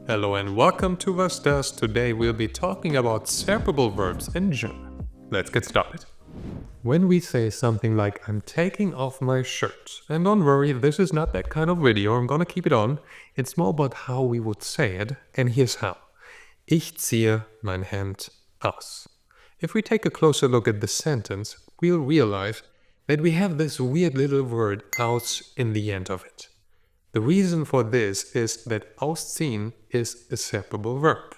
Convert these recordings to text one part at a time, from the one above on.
Hello and welcome to Wasdas. Today we'll be talking about separable verbs in German. Let's get started. When we say something like I'm taking off my shirt, and don't worry, this is not that kind of video, I'm gonna keep it on. It's more about how we would say it, and here's how. Ich ziehe mein Hemd aus. If we take a closer look at the sentence, we'll realize that we have this weird little word aus in the end of it. The reason for this is that ausziehen is a separable verb.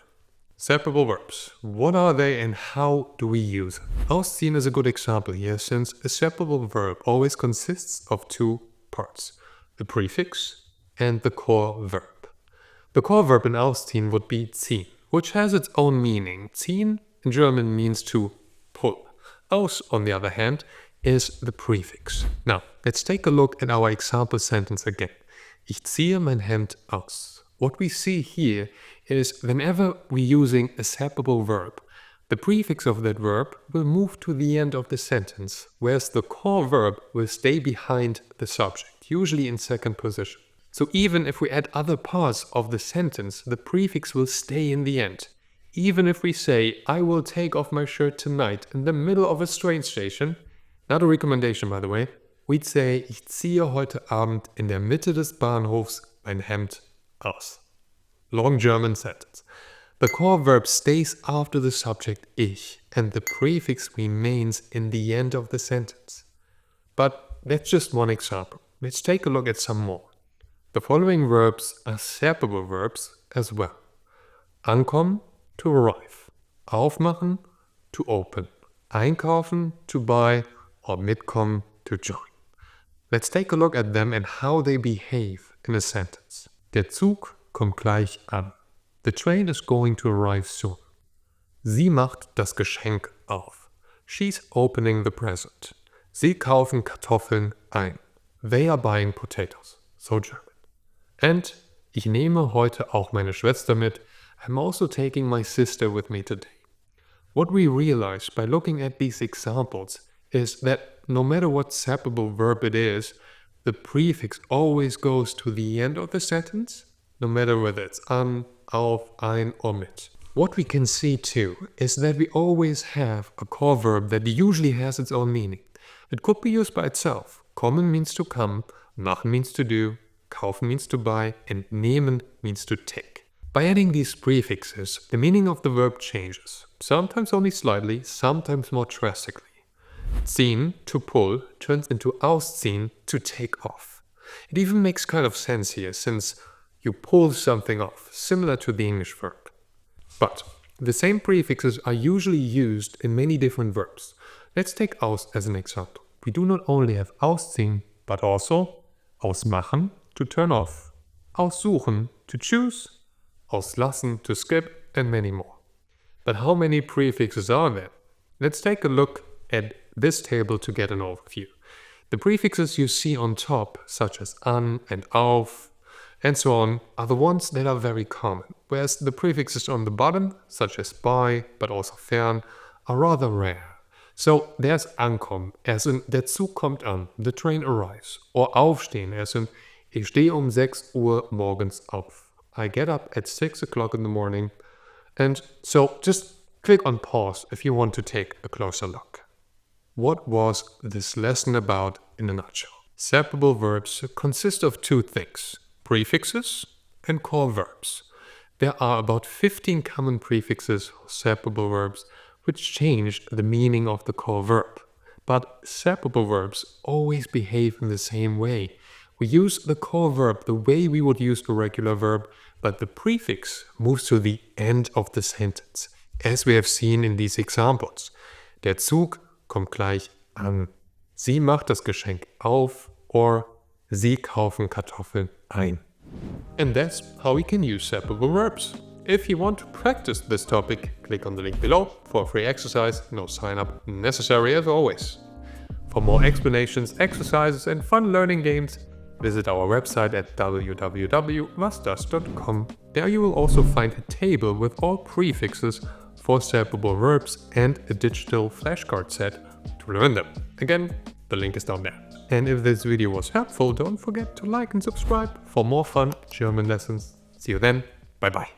Separable verbs. What are they and how do we use them? Ausziehen is a good example here, since a separable verb always consists of two parts, the prefix and the core verb. The core verb in ausziehen would be ziehen, which has its own meaning. Ziehen in German means to pull. Aus, on the other hand, is the prefix. Now, let's take a look at our example sentence again. Ich ziehe mein Hemd aus. What we see here is whenever we're using a separable verb, the prefix of that verb will move to the end of the sentence, whereas the core verb will stay behind the subject, usually in second position. So even if we add other parts of the sentence, the prefix will stay in the end. Even if we say, I will take off my shirt tonight in the middle of a train station, not a recommendation by the way, we'd say, ich ziehe heute Abend in der Mitte des Bahnhofs mein Hemd aus. Long German sentence. The core verb stays after the subject ich, and the prefix remains in the end of the sentence. But that's just one example. Let's take a look at some more. The following verbs are separable verbs as well. Ankommen, to arrive. Aufmachen, to open. Einkaufen, to buy, or mitkommen, to join. Let's take a look at them and how they behave in a sentence. Der Zug kommt gleich an. The train is going to arrive soon. Sie macht das Geschenk auf. She's opening the present. Sie kaufen Kartoffeln ein. They are buying potatoes. So German. And ich nehme heute auch meine Schwester mit. I'm also taking my sister with me today. What we realize by looking at these examples is that no matter what separable verb it is, the prefix always goes to the end of the sentence, no matter whether it's an, auf, ein, or mit. What we can see too is that we always have a core verb that usually has its own meaning. It could be used by itself. Kommen means to come, machen means to do, kaufen means to buy, and nehmen means to take. By adding these prefixes, the meaning of the verb changes, sometimes only slightly, sometimes more drastically. Ziehen, to pull, turns into ausziehen, to take off. It even makes kind of sense here, since you pull something off, similar to the English verb. But the same prefixes are usually used in many different verbs. Let's take aus as an example. We do not only have ausziehen, but also ausmachen, to turn off, aussuchen, to choose, auslassen, to skip, and many more. But how many prefixes are there? Let's take a look at this table to get an overview. The prefixes you see on top, such as an and auf, and so on, are the ones that are very common, whereas the prefixes on the bottom, such as bei, but also fern, are rather rare. So there's ankommen, as in der Zug kommt an, the train arrives, or aufstehen, as in ich stehe 6 Uhr morgens auf. I get up at 6 o'clock in the morning, and so just click on pause if you want to take a closer look. What was this lesson about in a nutshell? Separable verbs consist of two things, prefixes and core verbs. There are about 15 common prefixes for separable verbs which change the meaning of the core verb. But separable verbs always behave in the same way. We use the core verb the way we would use the regular verb, but the prefix moves to the end of the sentence, as we have seen in these examples. Der Zug kommt gleich an. Sie macht das Geschenk auf, or Sie kaufen Kartoffeln ein. And that's how we can use separable verbs. If you want to practice this topic, click on the link below for a free exercise. No sign up necessary as always. For more explanations, exercises and fun learning games, visit our website at www.wasdas.com. There you will also find a table with all prefixes for separable verbs and a digital flashcard set to learn them. Again, the link is down there. And if this video was helpful, don't forget to like and subscribe for more fun German lessons. See you then. Bye bye.